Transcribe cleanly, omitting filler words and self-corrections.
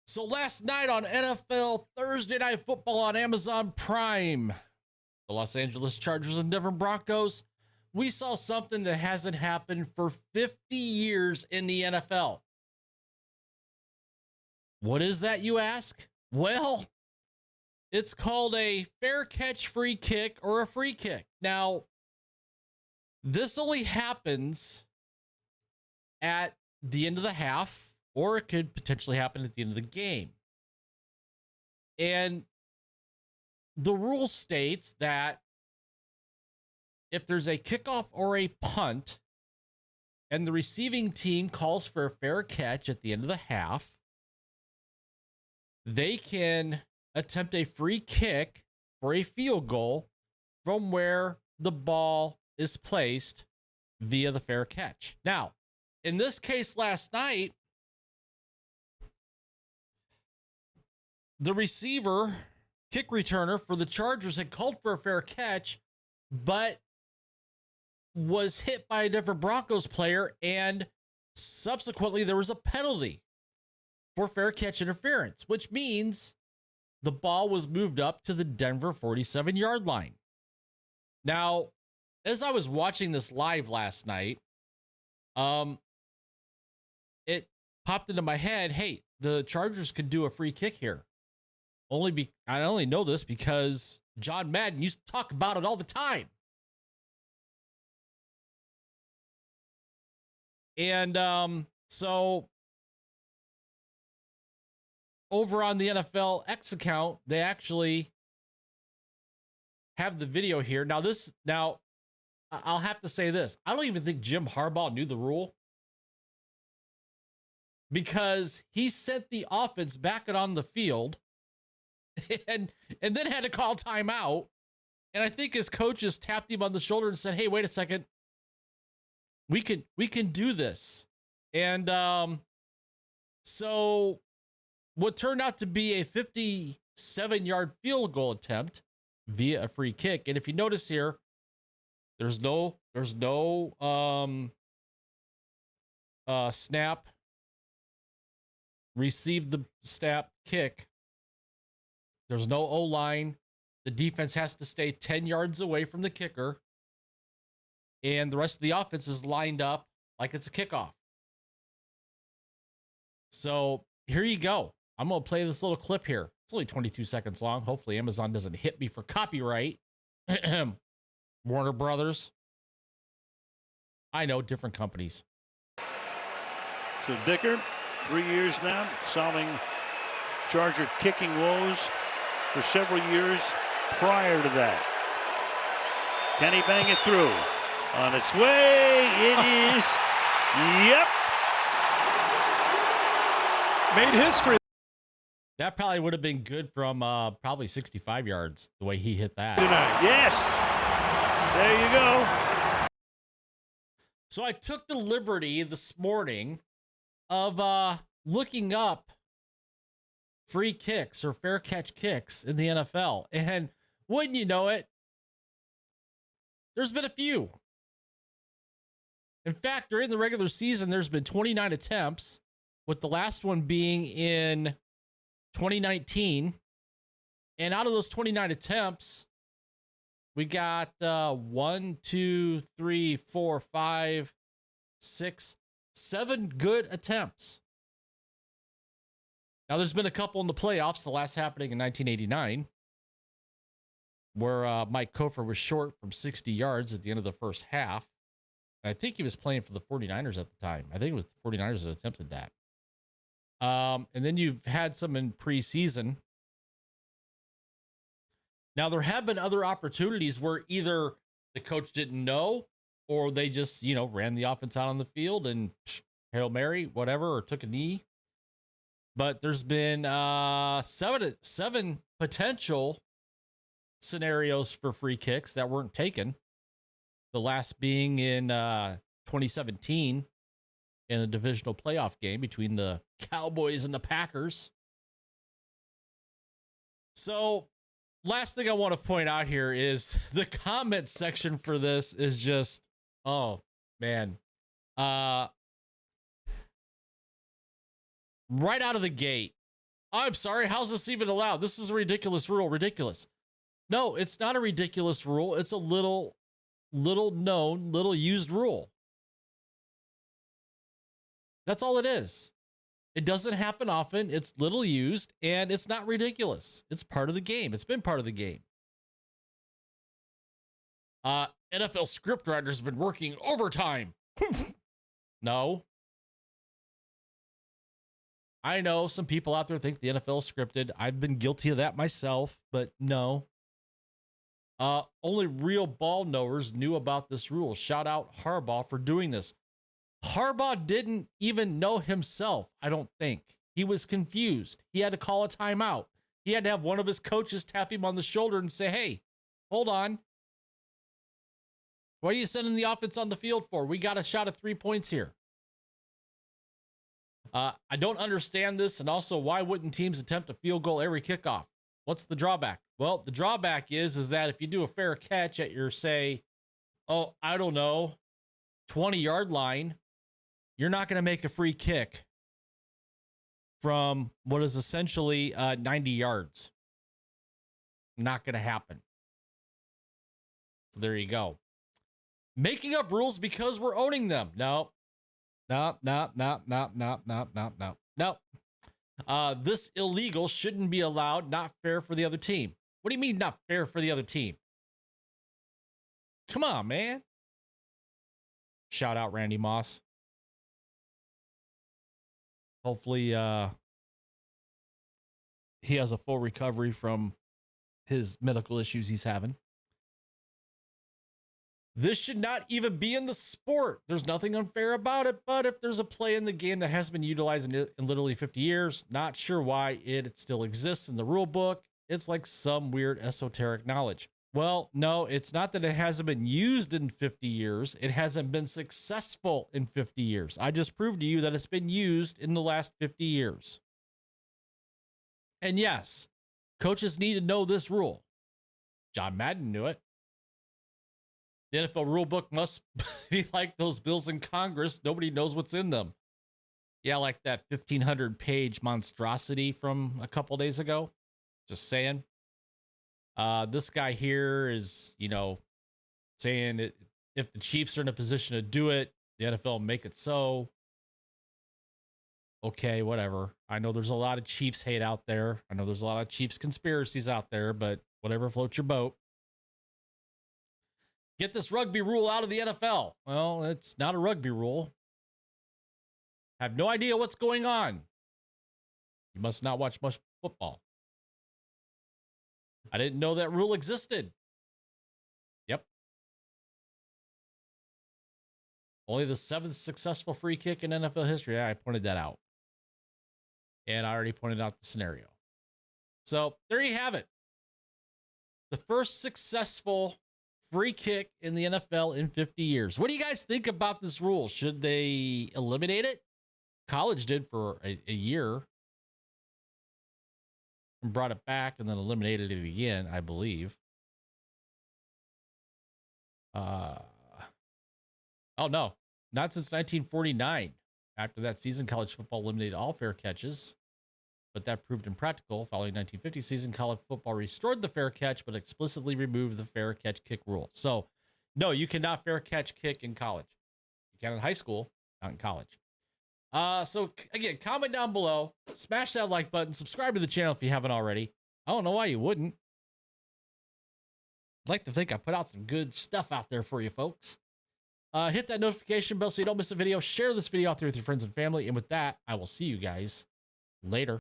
So last night on NFL Thursday Night Football on Amazon Prime, the Los Angeles Chargers and Denver Broncos, we saw something that hasn't happened for 50 years in the NFL. What is that, you ask? Well, it's called a fair catch free kick or a free kick. Now, this only happens at the end of the half, or it could potentially happen at the end of the game. And the rule states that if there's a kickoff or a punt and the receiving team calls for a fair catch at the end of the half, they can attempt a free kick for a field goal from where the ball is placed via the fair catch. Now, in this case last night, the receiver, kick returner for the Chargers had called for a fair catch, but was hit by a Denver Broncos player, and subsequently there was a penalty for fair catch interference, which means the ball was moved up to the Denver 47-yard line. Now, as I was watching this live last night, it popped into my head, hey, the Chargers could do a free kick here. I only know this because John Madden used to talk about it all the time. And so over on the NFL X account, they actually have the video here. Now I'll have to say this. I don't even think Jim Harbaugh knew the rule, because he sent the offense back on the field and then had to call timeout. And I think his coaches tapped him on the shoulder and said, hey, wait a second. We can do this. And so what turned out to be a 57-yard field goal attempt via a free kick. And if you notice here, there's no snap, receive the snap, kick. There's no O-line. The defense has to stay 10 yards away from the kicker. And the rest of the offense is lined up like it's a kickoff. So here you go. I'm going to play this little clip here. It's only 22 seconds long. Hopefully Amazon doesn't hit me for copyright. Warner Brothers. I know, different companies. So Dicker, 3 years now, solving Charger kicking woes for several years prior to that. Can he bang it through? On its way, it is. Yep. Made history. That probably would have been good from probably 65 yards, the way he hit that. Yes. There you go. So I took the liberty this morning of looking up free kicks or fair catch kicks in the NFL. And wouldn't you know it, there's been a few. In fact, during the regular season, there's been 29 attempts, with the last one being in 2019. And out of those 29 attempts, we got 1, 2, 3, 4, 5, 6, 7 good attempts. Now, there's been a couple in the playoffs, the last happening in 1989, where Mike Kofer was short from 60 yards at the end of the first half. I think he was playing for the 49ers at the time. I think it was the 49ers that attempted that. And then you've had some in preseason. Now, there have been other opportunities where either the coach didn't know, or they just, ran the offense out on the field and Hail Mary, whatever, or took a knee. But there's been 7 potential scenarios for free kicks that weren't taken. The last being in 2017 in a divisional playoff game between the Cowboys and the Packers. So, last thing I want to point out here is the comment section for this is just, oh, man. Right out of the gate, I'm sorry, how's this even allowed? This is a ridiculous rule. Ridiculous. No, it's not a ridiculous rule. It's a little known, little used rule. That's all it is. It doesn't happen often. It's little used, and it's not ridiculous. It's part of the game. It's been part of the game. NFL scriptwriters have been working overtime. No. I know some people out there think the NFL is scripted. I've been guilty of that myself, but no. Only real ball knowers knew about this rule. Shout out Harbaugh for doing this. Harbaugh didn't even know himself, I don't think. He was confused. He had to call a timeout. He had to have one of his coaches tap him on the shoulder and say, hey, hold on. What are you sending the offense on the field for? We got a shot at 3 points here. I don't understand this. And also, why wouldn't teams attempt a field goal every kickoff? What's the drawback? Well, the drawback is that if you do a fair catch at your, say, 20-yard line, you're not going to make a free kick from what is essentially 90 yards. Not going to happen. So there you go. Making up rules because we're owning them. No. This illegal shouldn't be allowed. Not fair for the other team. What do you mean not fair for the other team? Come on, man. Shout out Randy Moss. Hopefully he has a full recovery from his medical issues he's having. This should not even be in the sport. There's nothing unfair about it, but if there's a play in the game that hasn't been utilized in literally 50 years, not sure why it still exists in the rule book. It's like some weird esoteric knowledge. Well, no, it's not that it hasn't been used in 50 years. It hasn't been successful in 50 years. I just proved to you that it's been used in the last 50 years. And yes, coaches need to know this rule. John Madden knew it. The NFL rule book must be like those bills in Congress. Nobody knows what's in them. Yeah, like that 1,500-page monstrosity from a couple days ago. Just saying. This guy here is, saying if the Chiefs are in a position to do it, the NFL make it so. Okay, whatever. I know there's a lot of Chiefs hate out there. I know there's a lot of Chiefs conspiracies out there, but whatever floats your boat. Get this rugby rule out of the NFL. Well, it's not a rugby rule. Have no idea what's going on. You must not watch much football. I didn't know that rule existed. Yep. Only the 7th successful free kick in NFL history. I pointed that out. And I already pointed out the scenario. So there you have it. The first successful free kick in the NFL in 50 years. What do you guys think about this rule? Should they eliminate it? College did for a year. And brought it back and then eliminated it again, I believe. Oh, no. Not since 1949. After that season, college football eliminated all fair catches. But that proved impractical. Following 1950 season, college football restored the fair catch, but explicitly removed the fair catch kick rule. So, no, you cannot fair catch kick in college. You can in high school, not in college. So, again, comment down below. Smash that like button. Subscribe to the channel if you haven't already. I don't know why you wouldn't. I'd like to think I put out some good stuff out there for you folks. Hit that notification bell so you don't miss a video. Share this video out there with your friends and family. And with that, I will see you guys later.